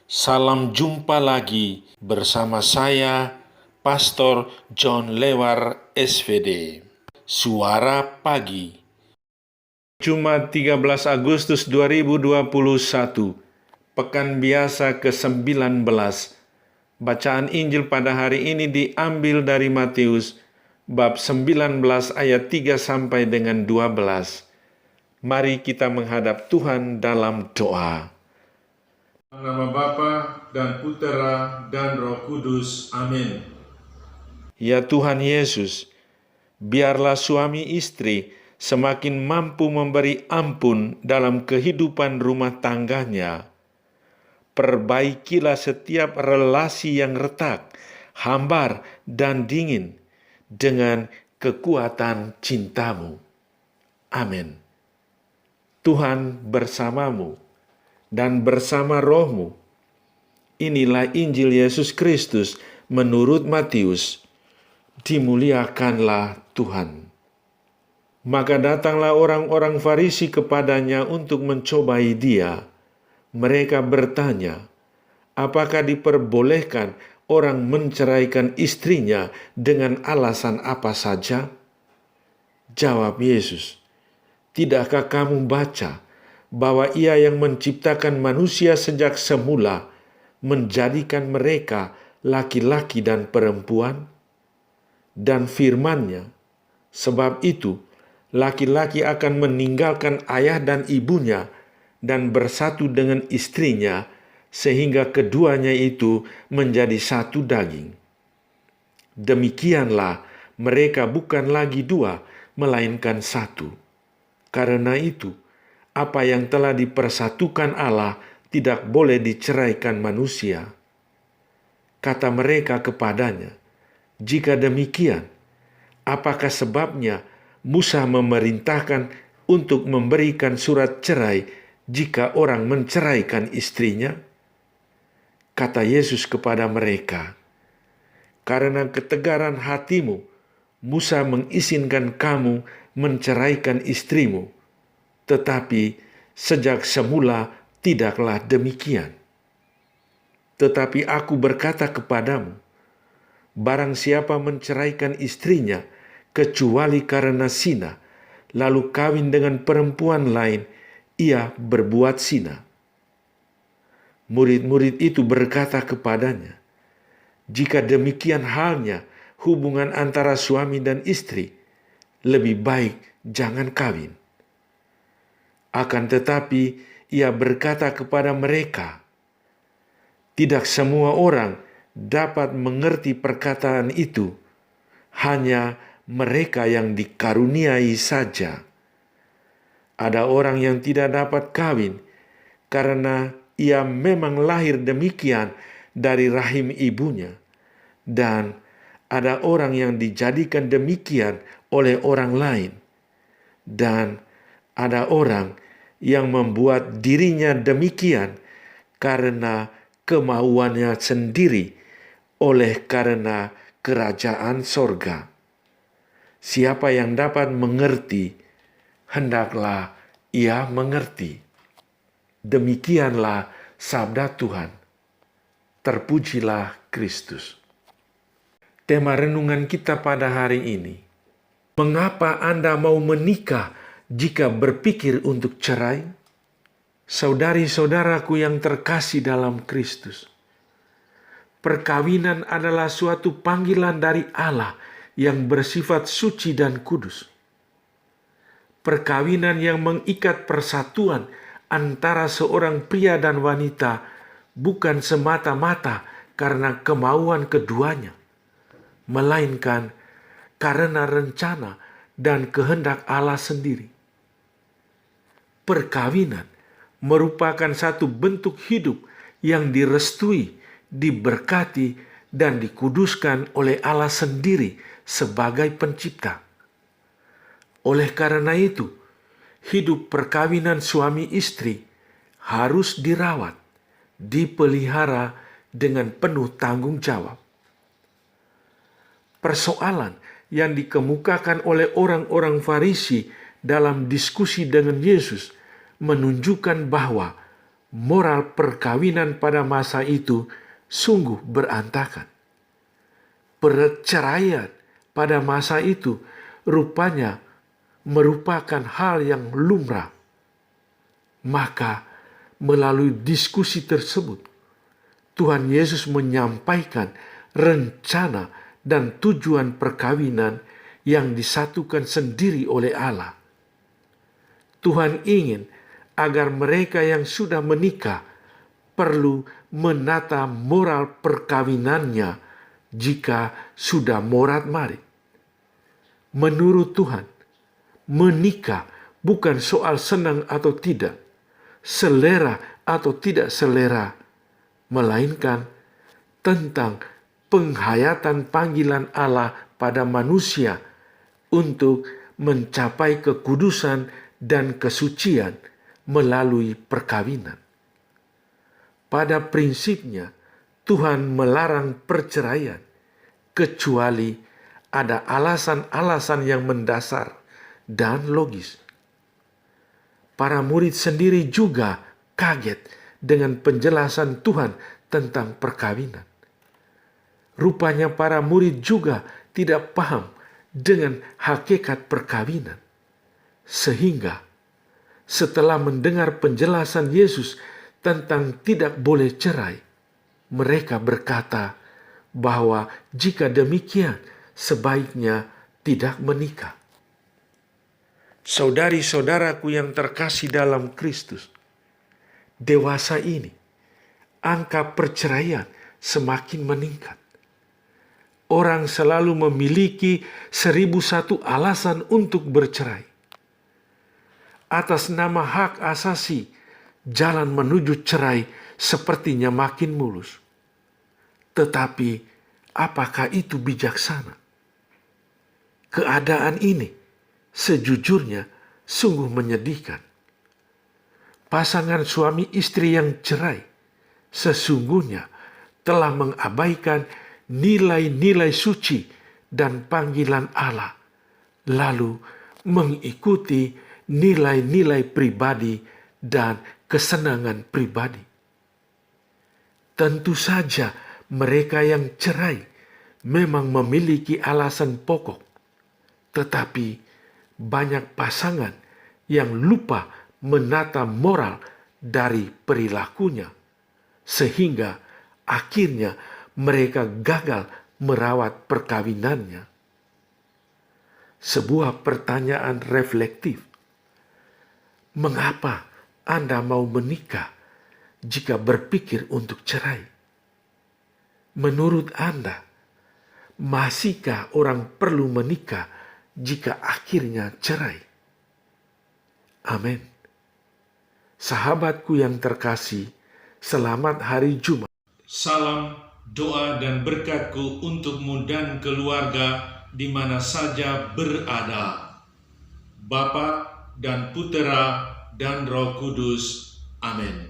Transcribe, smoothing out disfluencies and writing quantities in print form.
Salam jumpa lagi bersama saya, Pastor John Lewar SVD. Suara Pagi. Jumat 13 Agustus 2021, Pekan Biasa ke-19. Bacaan Injil pada hari ini diambil dari Matius, bab 19 ayat 3 sampai dengan 12. Mari kita menghadap Tuhan dalam doa. Nama Bapa dan Putera dan Roh Kudus. Amin. Ya Tuhan Yesus, biarlah suami istri semakin mampu memberi ampun dalam kehidupan rumah tangganya. Perbaikilah setiap relasi yang retak, hambar, dan dingin dengan kekuatan cinta-Mu. Amin. Tuhan bersamamu dan bersama rohmu. Inilah Injil Yesus Kristus menurut Matius. Dimuliakanlah Tuhan. Maka datanglah orang-orang Farisi kepadanya untuk mencobai dia. Mereka bertanya, apakah diperbolehkan orang menceraikan istrinya dengan alasan apa saja? Jawab Yesus, tidakkah kamu baca bahwa Ia yang menciptakan manusia sejak semula menjadikan mereka laki-laki dan perempuan? Dan firman-Nya, sebab itu laki-laki akan meninggalkan ayah dan ibunya dan bersatu dengan istrinya, sehingga keduanya itu menjadi satu daging. Demikianlah mereka bukan lagi dua, melainkan satu. Karena itu, apa yang telah dipersatukan Allah tidak boleh diceraikan manusia. Kata mereka kepadanya, jika demikian, apakah sebabnya Musa memerintahkan untuk memberikan surat cerai jika orang menceraikan istrinya? Kata Yesus kepada mereka, karena ketegaran hatimu, Musa mengizinkan kamu menceraikan istrimu, tetapi sejak semula tidaklah demikian. Tetapi aku berkata kepadamu, barang siapa menceraikan istrinya kecuali karena zina, lalu kawin dengan perempuan lain, ia berbuat zina. Murid-murid itu berkata kepadanya, jika demikian halnya hubungan antara suami dan istri, lebih baik jangan kawin. Akan tetapi ia berkata kepada mereka, tidak semua orang dapat mengerti perkataan itu, hanya mereka yang dikaruniai saja. Ada orang yang tidak dapat kawin karena ia memang lahir demikian dari rahim ibunya, dan ada orang yang dijadikan demikian oleh orang lain, dan ada orang yang membuat dirinya demikian karena kemauannya sendiri oleh karena kerajaan sorga. Siapa yang dapat mengerti, hendaklah ia mengerti. Demikianlah sabda Tuhan. Terpujilah Kristus. Tema renungan kita pada hari ini, mengapa Anda mau menikah jika berpikir untuk cerai? Saudari-saudaraku yang terkasih dalam Kristus, perkawinan adalah suatu panggilan dari Allah yang bersifat suci dan kudus. Perkawinan yang mengikat persatuan antara seorang pria dan wanita bukan semata-mata karena kemauan keduanya, melainkan karena rencana dan kehendak Allah sendiri. Perkawinan merupakan satu bentuk hidup yang direstui, diberkati, dan dikuduskan oleh Allah sendiri sebagai pencipta. Oleh karena itu, hidup perkawinan suami istri harus dirawat, dipelihara dengan penuh tanggung jawab. Persoalan yang dikemukakan oleh orang-orang Farisi dalam diskusi dengan Yesus menunjukkan bahwa moral perkawinan pada masa itu sungguh berantakan. Perceraian pada masa itu rupanya merupakan hal yang lumrah. Maka melalui diskusi tersebut, Tuhan Yesus menyampaikan rencana dan tujuan perkawinan yang disatukan sendiri oleh Allah. Tuhan ingin agar mereka yang sudah menikah perlu menata moral perkawinannya jika sudah morat-marit. Menurut Tuhan, menikah bukan soal senang atau tidak, selera atau tidak selera, melainkan tentang penghayatan panggilan Allah pada manusia untuk mencapai kekudusan dan kesucian melalui perkawinan. Pada prinsipnya, Tuhan melarang perceraian kecuali ada alasan-alasan yang mendasar dan logis. Para murid sendiri juga kaget dengan penjelasan Tuhan tentang perkawinan. Rupanya para murid juga tidak paham dengan hakikat perkawinan. Sehingga setelah mendengar penjelasan Yesus tentang tidak boleh cerai, mereka berkata bahwa jika demikian sebaiknya tidak menikah. Saudari-saudaraku yang terkasih dalam Kristus, dewasa ini angka perceraian semakin meningkat. Orang selalu memiliki 1001 alasan untuk bercerai. Atas nama hak asasi, jalan menuju cerai sepertinya makin mulus. Tetapi apakah itu bijaksana? Keadaan ini sejujurnya sungguh menyedihkan. Pasangan suami istri yang cerai sesungguhnya telah mengabaikan nilai-nilai suci dan panggilan Allah, lalu mengikuti nilai-nilai pribadi dan kesenangan pribadi. Tentu saja mereka yang cerai memang memiliki alasan pokok, tetapi banyak pasangan yang lupa menata moral dari perilakunya, sehingga akhirnya mereka gagal merawat perkawinannya. Sebuah pertanyaan reflektif. Mengapa Anda mau menikah jika berpikir untuk cerai? Menurut Anda, masihkah orang perlu menikah jika akhirnya cerai? Amin. Sahabatku yang terkasih, selamat hari Jumat. Salam, doa dan berkatku untukmu dan keluarga di mana saja berada. Bapa dan Putera dan Roh Kudus. Amin.